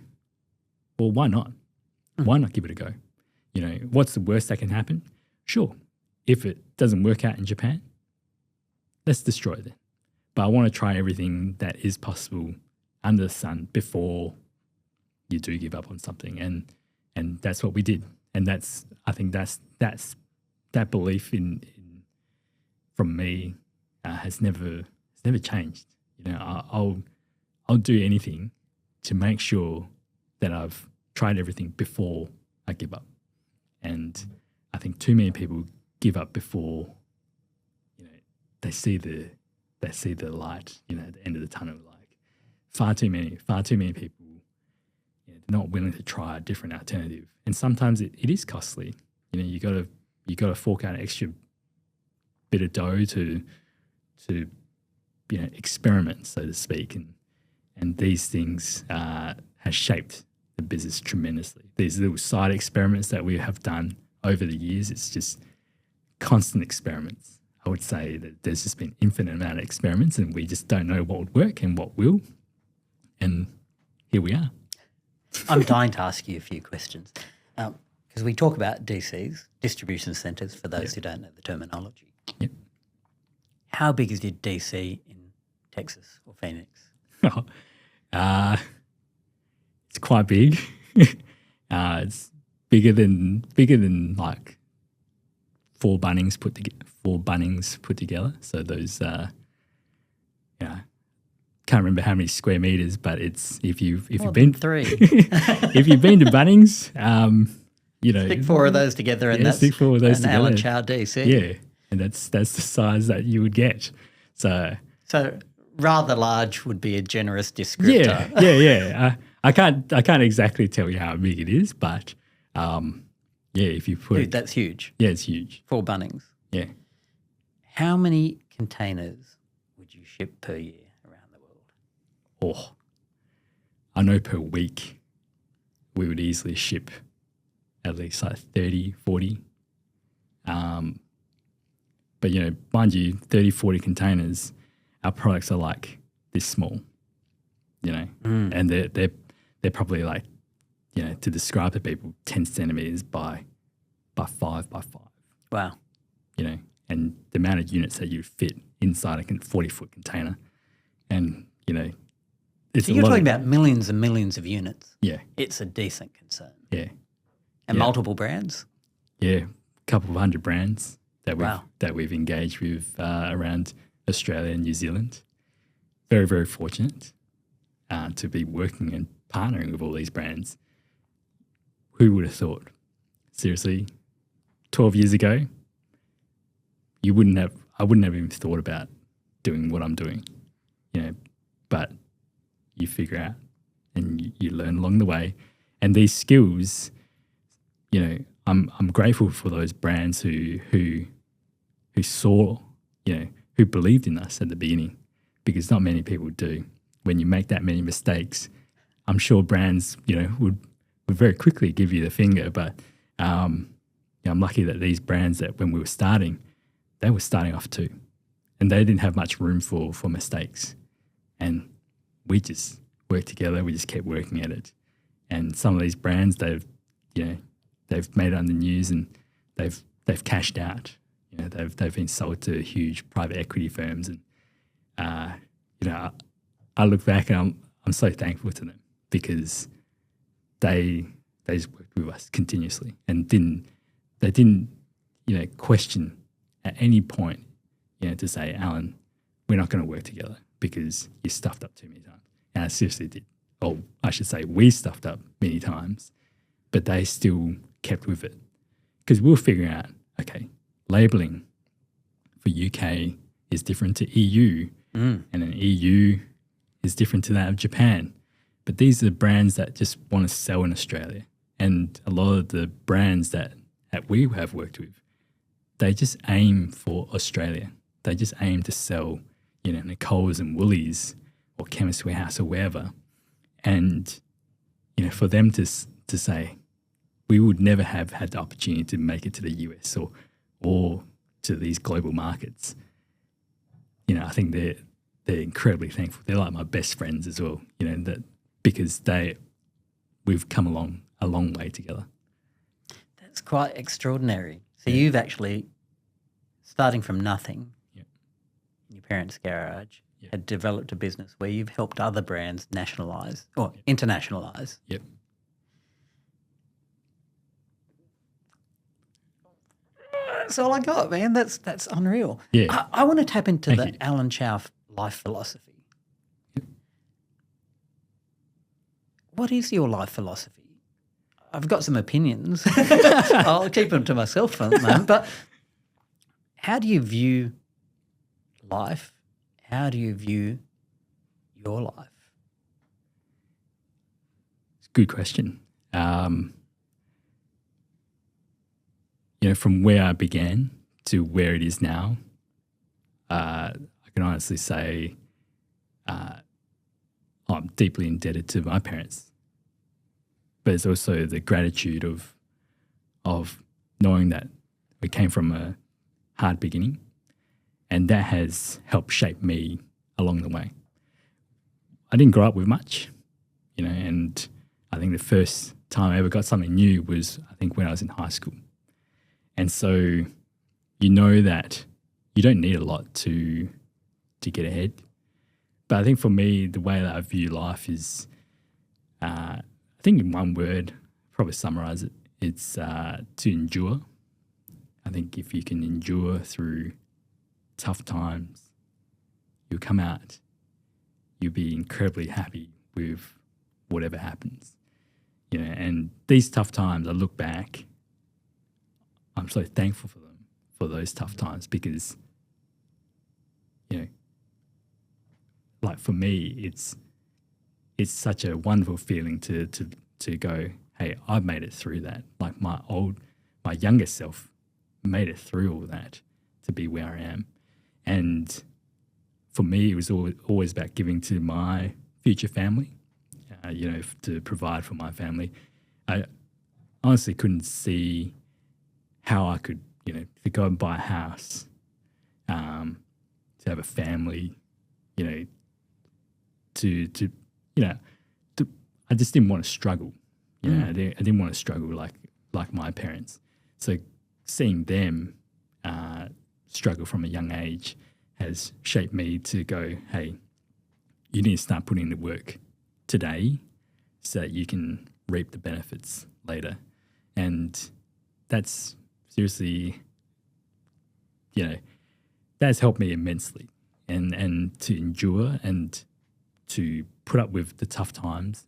well, why not? Why not give it a go? What's the worst that can happen? Sure. If it doesn't work out in Japan, let's destroy it. But I want to try everything that is possible under the sun before you do give up on something. And that's what we did. And I think that's that belief from me has never changed. I'll do anything to make sure that I've tried everything before I give up. And I think too many people give up before they see the light, at the end of the tunnel. Like far too many people, they're not willing to try a different alternative. And sometimes it is costly. You gotta fork out an extra bit of dough to experiment, so to speak. And these things has shaped the business tremendously. These little side experiments that we have done over the years, it's just constant experiments. I would say that there's just been infinite amount of experiments, and we just don't know what would work and what will. And here we are.
I'm dying to ask you a few questions because we talk about DCs, distribution centres, for those who don't know the terminology.
Yep.
How big is your DC in Texas or Phoenix?
It's quite big. It's bigger than like four Bunnings put together. So those, can't remember how many square meters, but it's if you've been
three,
if you've been to Bunnings,
stick four of those together, and that's
stick four of those together.
Alan Chow DC.
Yeah, and that's the size that you would get. So
rather large would be a generous descriptor.
Yeah. I can't exactly tell you how big it is, but if you put
Dude, that's huge.
Yeah, it's huge.
4 Bunnings.
Yeah.
How many containers would you ship per year around the world?
Oh, I know per week we would easily ship at least like 30, 40. But, mind you, 30, 40 containers, our products are like this small, and they're probably like, to describe to people, 10 centimeters by 5 by 5.
Wow.
And the amount of units that you fit inside a 40-foot container. And, it's
so you're talking about millions and millions of units.
Yeah.
It's a decent concern.
Yeah.
And multiple brands?
Yeah, a couple of hundred brands that we've engaged with around Australia and New Zealand. Very, very fortunate to be working and partnering with all these brands. Who would have thought? Seriously, 12 years ago, I wouldn't have even thought about doing what I'm doing, but you figure out and you learn along the way. And these skills, I'm grateful for those brands who saw, who believed in us at the beginning, because not many people do. When you make that many mistakes, I'm sure brands, would very quickly give you the finger. But I'm lucky that these brands that when we were starting, they were starting off too, and they didn't have much room for mistakes. And we just worked together. We just kept working at it. And some of these brands, they've made it on the news, and they've cashed out. They've been sold to huge private equity firms, and I look back and I'm so thankful to them, because they just worked with us continuously and they didn't question at any point to say, Alan, we're not going to work together because you stuffed up too many times. And I seriously did. Or I should say we stuffed up many times, but they still kept with it, because we were figuring out, okay, labelling for UK is different to EU, and an EU is different to that of Japan. But these are brands that just want to sell in Australia. And a lot of the brands that we have worked with, they just aim for Australia. They just aim to sell, in the Coles and Woolies or Chemist Warehouse or wherever. And, for them to say, we would never have had the opportunity to make it to the US or to these global markets. I think they're incredibly thankful. They're like my best friends as well, that because we've come along a long way together.
That's quite extraordinary. So you've actually, starting from nothing in your parents' garage, had developed a business where you've helped other brands nationalise or internationalise.
Yep.
That's all I got, man. That's unreal.
Yeah.
I want to tap into the Alan Chow life philosophy.
Yep.
What is your life philosophy? I've got some opinions. I'll keep them to myself for the moment. But how do you view life? How do you view your life?
It's a good question. From where I began to where it is now, I can honestly say I'm deeply indebted to my parents. But it's also the gratitude of knowing that we came from a hard beginning, and that has helped shape me along the way. I didn't grow up with much, and I think the first time I ever got something new was, I think, when I was in high school. And so that you don't need a lot to get ahead. But I think for me, the way that I view life is, I think in one word, probably summarize it, it's to endure. I think if you can endure through tough times, you'll come out, you'll be incredibly happy with whatever happens. And these tough times, I look back, I'm so thankful for them, for those tough times, because, like for me, it's such a wonderful feeling to go, hey, I've made it through that. Like my younger self made it through all that to be where I am. And for me, it was always about giving to my future family, to provide for my family. I honestly couldn't see how I could, to go and buy a house, to have a family, I just didn't want to struggle. I didn't want to struggle like my parents. So seeing them struggle from a young age has shaped me to go, hey, you need to start putting in the work today so that you can reap the benefits later. And that's seriously, that's helped me immensely. And to endure and to put up with the tough times,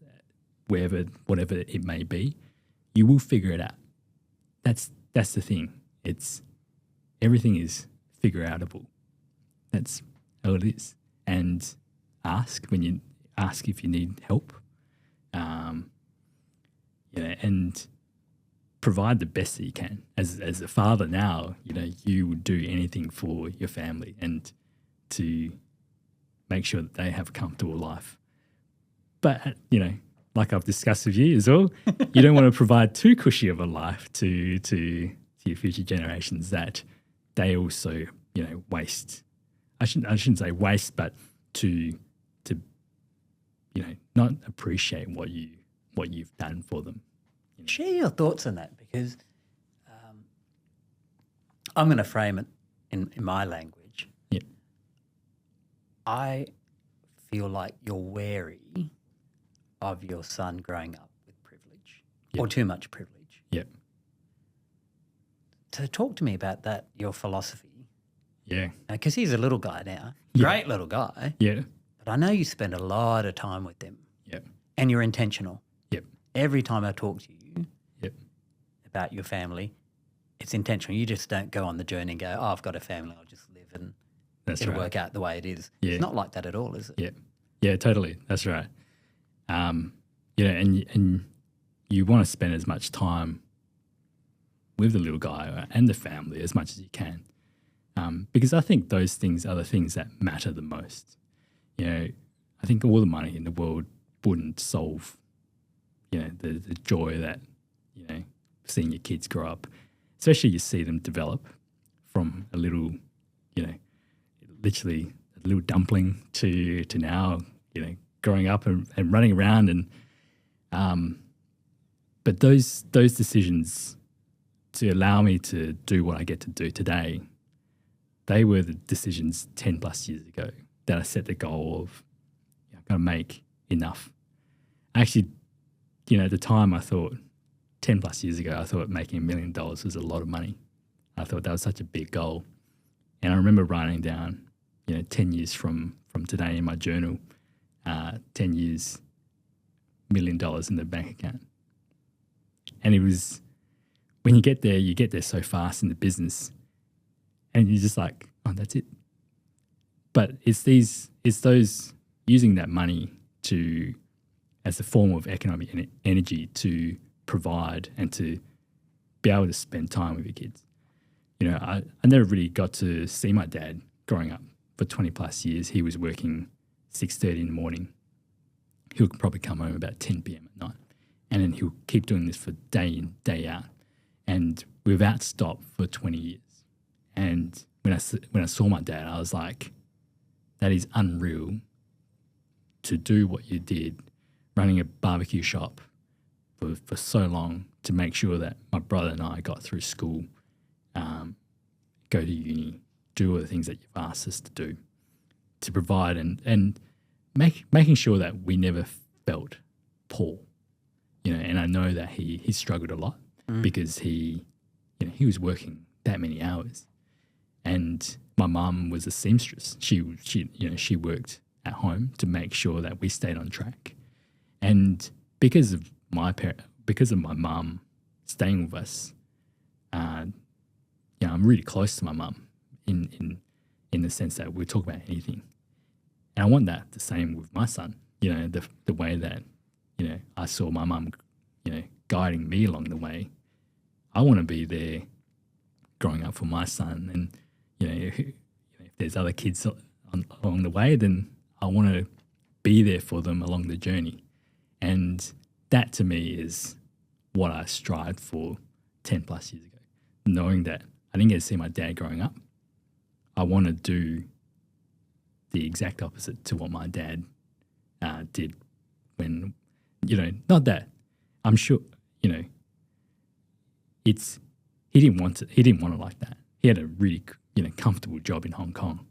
whatever it may be, you will figure it out. That's the thing. Everything is figure outable. That's how it is. And ask if you need help. And provide the best that you can. As a father now, you would do anything for your family and to make sure that they have a comfortable life. But, like I've discussed with you as well, you don't want to provide too cushy of a life to your future generations that they also, waste. I shouldn't say waste, but to not appreciate what you've done for them.
Share your thoughts on that, because I'm going to frame it in my language.
Yeah.
I feel like you're wary of your son growing up with privilege or too much privilege.
Yep.
So talk to me about that, your philosophy.
Yeah.
Because he's a little guy now, great little guy.
Yeah.
But I know you spend a lot of time with him.
Yep.
And you're intentional.
Yep.
Every time I talk to you about your family, it's intentional. You just don't go on the journey and go, oh, I've got a family, I'll just live and it'll work out the way it is.
Yeah.
It's not like that at all, is it?
Yeah. Yeah, totally. That's right. And you want to spend as much time with the little guy and the family as much as you can. Because I think those things are the things that matter the most. You know, I think all the money in the world wouldn't solve, you know, the joy that, you know, seeing your kids grow up, especially you see them develop from a little, you know, literally a little dumpling to now, you know, growing up and running around. And but those decisions to allow me to do what I get to do today, they were the decisions 10 plus years ago that I set the goal of, you know, I've got to make enough. Actually, you know, at the time I thought 10 plus years ago, I thought making $1 million was a lot of money. I thought that was such a big goal. And I remember writing down, you know, 10 years from today in my journal, 10 years, $1 million in the bank account. And it was, when you get there so fast in the business and you're just like, oh, that's it. But it's those using that money as a form of economic energy to provide and to be able to spend time with your kids. You know, I never really got to see my dad growing up for 20 plus years. He was working 6:30 in the morning. He'll probably come home about 10 p.m. at night. And then he'll keep doing this for day in, day out. And without stop for 20 years. And when I saw my dad, I was like, that is unreal to do what you did, running a barbecue shop for so long to make sure that my brother and I got through school, go to uni, do all the things that you've asked us to do, to provide and making sure that we never felt poor. You know, and I know that he struggled a lot because he was working that many hours. And my mum was a seamstress. She worked at home to make sure that we stayed on track. And because of my mum staying with us, I'm really close to my mum in the sense that we'll talk about anything. And I want that the same with my son. You know, the way that, you know, I saw my mum, you know, guiding me along the way. I want to be there growing up for my son. And, you know, if there's other kids along the way, then I want to be there for them along the journey. And that to me is what I strived for 10 plus years ago, knowing that I didn't get to see my dad growing up. I want to do the exact opposite to what my dad did when, you know, not that I'm sure, you know, he didn't want it like that. He had a really, you know, comfortable job in Hong Kong,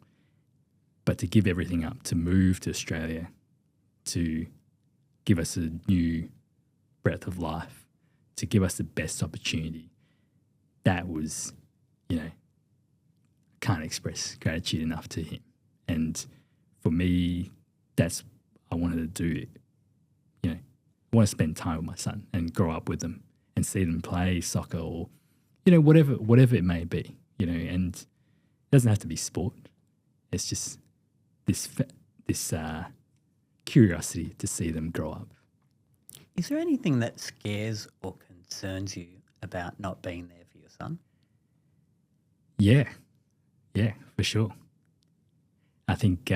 but to give everything up, to move to Australia, to give us a new breath of life, to give us the best opportunity, that was, you know, can't express gratitude enough to him. And for me, I wanted to do it. You know, I want to spend time with my son and grow up with them and see them play soccer or, you know, whatever it may be, you know, and it doesn't have to be sport. It's just this curiosity to see them grow up.
Is there anything that scares or concerns you about not being there for your son?
Yeah, for sure. I think,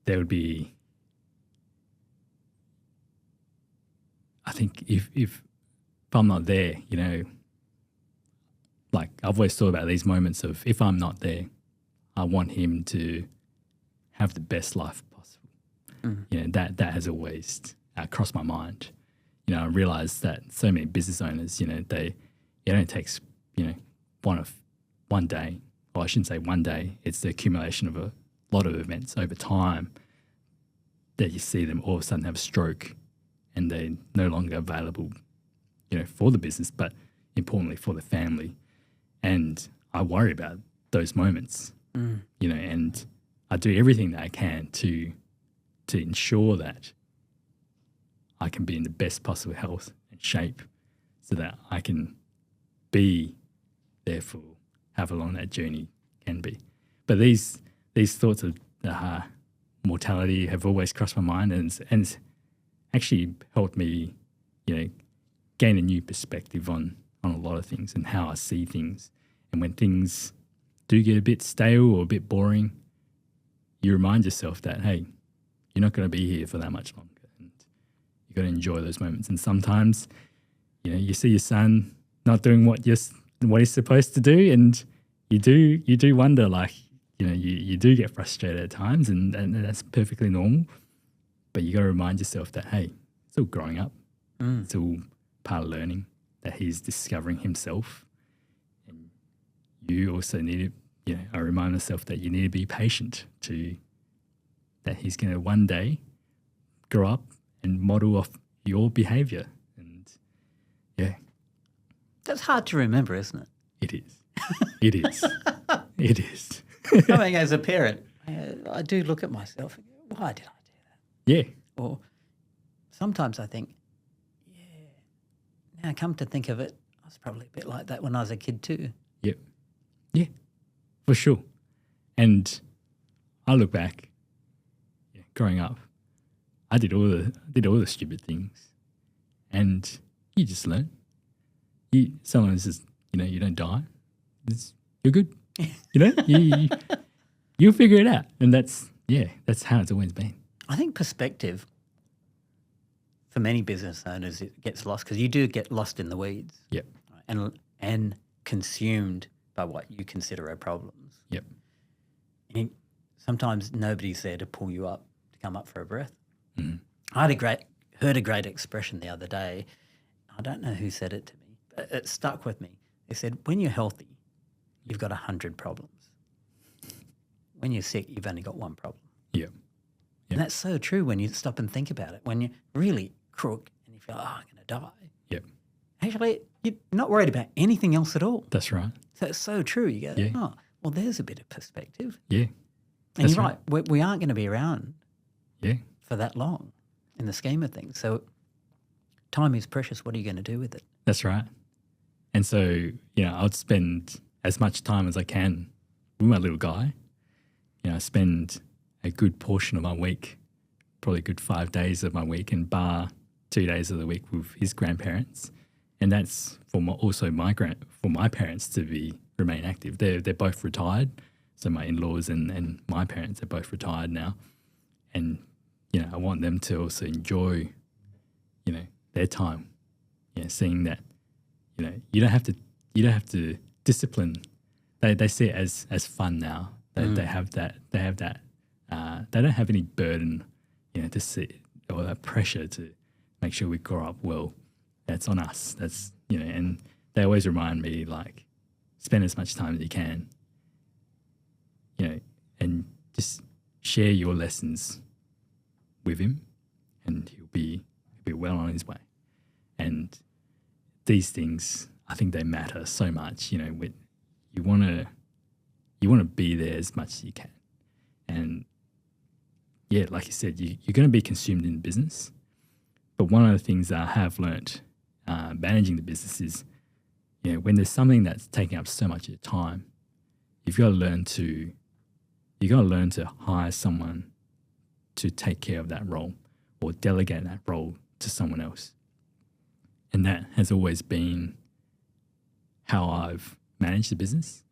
there would be, I think if I'm not there, you know, like I've always thought about these moments of if I'm not there, I want him to have the best life possible. You know, that has always crossed my mind. You know, I realize that so many business owners, you know, it only takes, you know, one day, or I shouldn't say one day, it's the accumulation of a lot of events over time that you see them all of a sudden have a stroke and they're no longer available, you know, for the business, but importantly for the family. And I worry about those moments, you know, and I do everything that I can to ensure that I can be in the best possible health and shape so that I can be there for however long that journey can be. But these thoughts of mortality have always crossed my mind and it's actually helped me gain a new perspective on a lot of things and how I see things. And when things do get a bit stale or a bit boring, you remind yourself that, hey, you're not going to be here for that much longer. And you've got to enjoy those moments. And sometimes, you see your son not doing what he's supposed to do, and you do wonder, like, you do get frustrated at times, and that's perfectly normal. But you got to remind yourself that, hey, still growing up, still part of learning, that he's discovering himself. And you also need to, I remind myself that you need to be patient that he's going to one day grow up and model off your behavior. And
that's hard to remember, isn't it?
It is. It is. It is.
I mean, as a parent, I do look at myself and go, why did I do that?
Yeah.
Or sometimes I think, now come to think of it, I was probably a bit like that when I was a kid too.
Yep. Yeah, for sure. And I look back, growing up, I did all the stupid things, and you just learn. Someone says, you don't die. You're good. You'll figure it out, and that's how it's always been.
I think perspective for many business owners, it gets lost because you do get lost in the weeds.
Yep.
And consumed by what you consider are problems.
Yep.
And sometimes nobody's there to pull you up, to come up for a breath.
Mm-hmm.
I heard a great expression the other day. I don't know who said it to me, but it stuck with me. They said, when you're healthy, you've got 100 problems. When you're sick, you've only got one problem.
Yep.
And that's so true when you stop and think about it. When you're really crook and you feel, I'm going to die.
Yep.
Actually, you're not worried about anything else at all.
That's right.
So it's so true. You go, well, there's a bit of perspective.
Yeah.
And you're right. We aren't going to be around
Yeah.
for that long in the scheme of things. So time is precious. What are you going to do with it?
That's right. And so, I'd spend as much time as I can with my little guy. I spend a good portion of my week, probably a good 5 days of my week, and bar 2 days of the week with his grandparents. And that's for my parents to remain active. They're both retired. So my in-laws and my parents are both retired now. And, I want them to also enjoy, their time. Seeing that, you don't have to discipline. They see it as fun now. They have that. They don't have any burden, to see, or that pressure to make sure we grow up well. That's on us. That's, and they always remind me, like, spend as much time as you can, and just share your lessons with him, and he'll be well on his way. And these things, I think they matter so much. You want to be there as much as you can. And like you said, you're going to be consumed in business. But one of the things that I have learnt managing the business is, when there's something that's taking up so much of your time, you've got to learn to hire someone to take care of that role, or delegate that role to someone else. And that has always been how I've managed the business.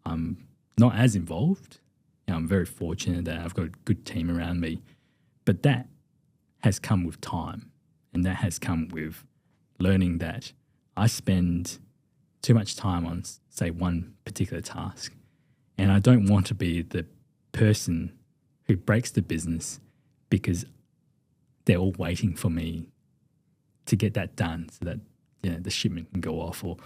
I'm not as involved. I'm very fortunate that I've got a good team around me, but that has come with time, and that has come with learning that I spend too much time on, say, one particular task, and I don't want to be the person who breaks the business because they're all waiting for me to get that done so that the shipment can go off or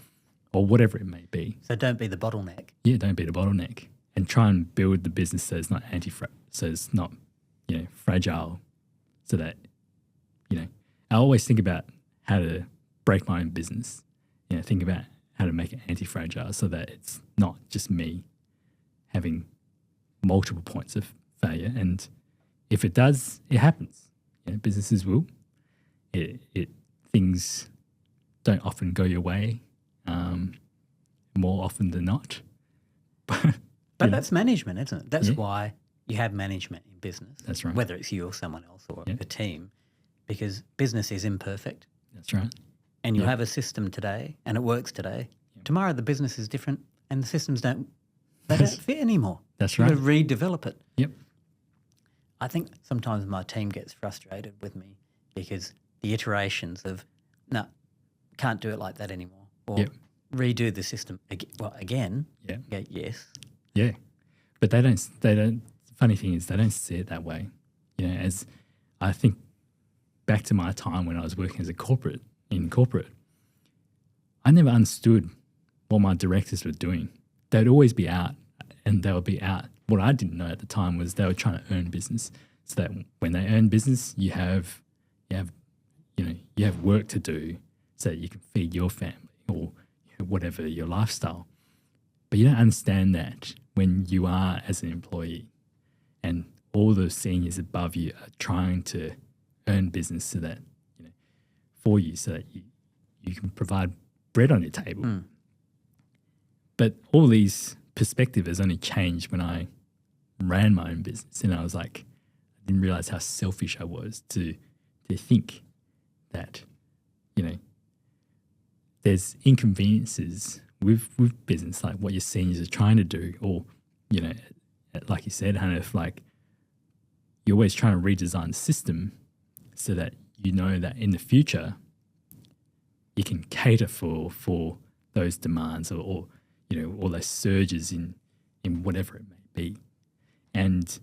whatever it may be.
So don't be the bottleneck.
Yeah, don't be the bottleneck, and try and build the business so it's not fragile. So that I always think about how to break my own business. Think about how to make it anti-fragile so that it's not just me having multiple points of failure. And if it does, it happens. Businesses will. Things don't often go your way, more often than not.
But that's management, isn't it? That's why you have management in business.
That's right.
Whether it's you or someone else or a team, because business is imperfect.
That's right.
And you
Yeah.
have a system today and it works today. Tomorrow the business is different and the systems don't fit anymore.
That's
You've
right.
got to redevelop it.
Yep.
I think sometimes my team gets frustrated with me because the iterations of, no, can't do it like that anymore, or
Yep.
redo the system again.
Yeah.
Okay, yes.
Yeah. But they don't, the funny thing is they don't see it that way. You know, as I think back to my time when I was working as in corporate, I never understood what my directors were doing. They'd always be out and they would be out. What I didn't know at the time was they were trying to earn business, so that when they earn business, you have work to do so that you can feed your family or whatever your lifestyle. But you don't understand that when you are as an employee and all the seniors above you are trying to earn business so that for you, so that you can provide bread on your table. But all these perspective has only changed when I ran my own business, and I was like, I didn't realize how selfish I was to think that there's inconveniences with business, like what your seniors are trying to do, or like you said, Hanif, like you're always trying to redesign the system so that that in the future you can cater for those demands or all those surges in whatever it may be. And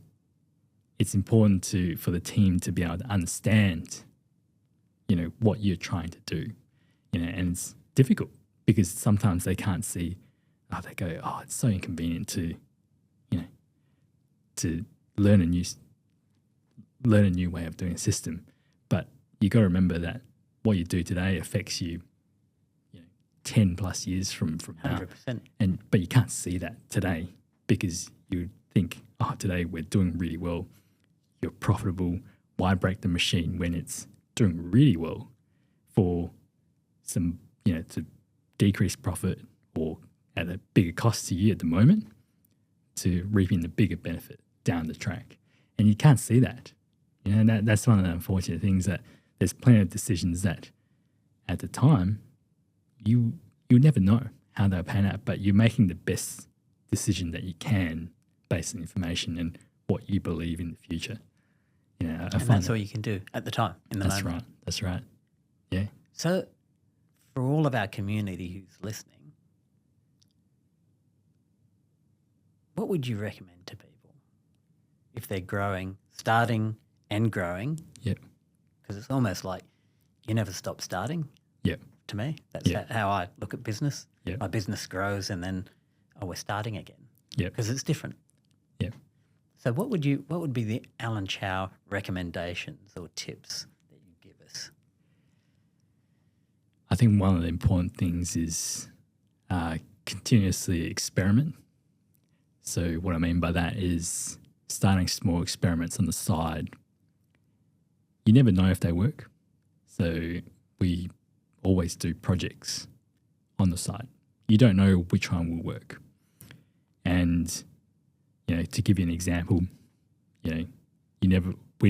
it's important for the team to be able to understand, what you're trying to do, and it's difficult because sometimes they can't see, they go, it's so inconvenient to learn a new way of doing a system. But you got to remember that what you do today affects you 10 plus years from now.
100%.
But you can't see that today because you think, today we're doing really well. You're profitable. Why break the machine when it's doing really well for some, to decrease profit or at a bigger cost to you at the moment to reaping the bigger benefit down the track. And you can't see that. And that's one of the unfortunate things, that there's plenty of decisions that at the time you never know how they'll pan out, but you're making the best decision that you can based on information and what you believe in the future.
And that's all you can do at the time, in the moment.
That's right. Yeah.
So for all of our community who's listening, what would you recommend to people if they're starting and growing?
Yep.
Because it's almost like you never stop starting.
Yep.
To me, that's how I look at business.
Yep.
My business grows and then, we're starting again.
Yep.
Because it's different.
Yep.
So what would be the Alan Chow recommendations or tips that you give us?
I think one of the important things is continuously experiment. So what I mean by that is starting small experiments on the side. You never know if they work. So we always do projects on the side. You don't know which one will work. And, to give you an example, we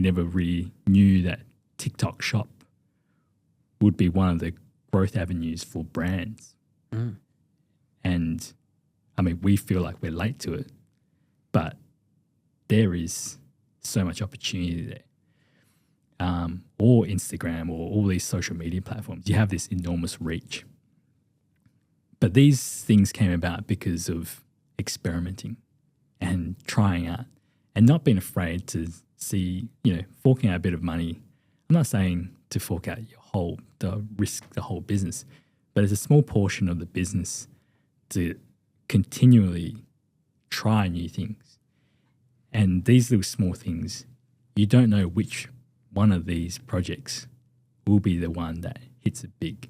never really knew that TikTok Shop would be one of the growth avenues for brands. And we feel like we're late to it, but there is so much opportunity there. Or Instagram or all these social media platforms, you have this enormous reach. But these things came about because of experimenting and trying out and not being afraid to see, forking out a bit of money. I'm not saying to fork out risk the whole business, but it's a small portion of the business to continually try new things. And these little small things, you don't know which one of these projects will be the one that hits it big.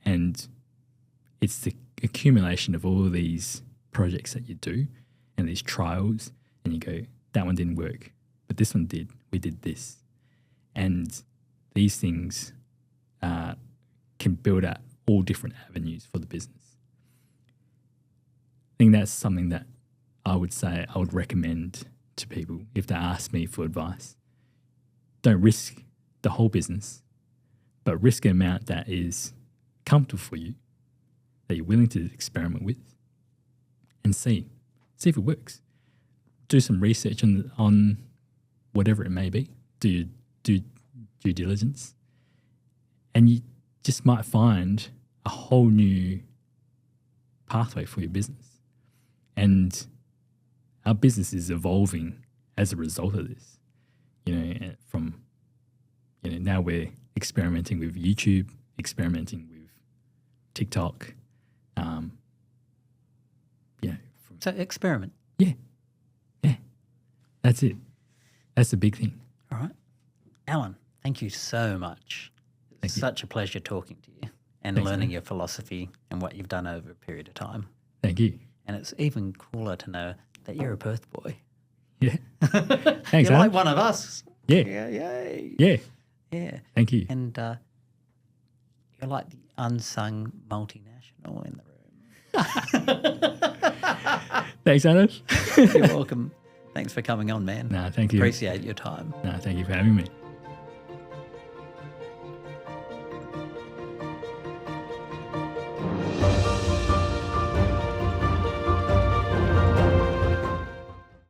And it's the accumulation of all of these projects that you do and these trials, and you go, that one didn't work, but this one did. We did this. And these things can build out all different avenues for the business. I think that's something that I would say I would recommend to people if they ask me for advice. Don't risk the whole business, but risk an amount that is comfortable for you, that you're willing to experiment with, and see if it works. Do some research on whatever it may be. Do due diligence, and you just might find a whole new pathway for your business. And our business is evolving as a result of this. Now we're experimenting with YouTube, experimenting with TikTok.
So experiment.
Yeah. That's it. That's the big thing.
All right. Alan, thank you so much. It's such a pleasure talking to you and learning your philosophy and what you've done over a period of time.
Thank you.
And it's even cooler to know that you're a Perth boy.
Yeah. Thanks,
You're
Alan.
like one of us.
Yeah.
Yay.
Yeah.
Yeah.
Thank you.
And you're like the unsung multinational in the room.
Thanks, Hanif.
You're welcome. Thanks for coming on, man.
No, thank you.
Appreciate your time.
No, thank you for having me.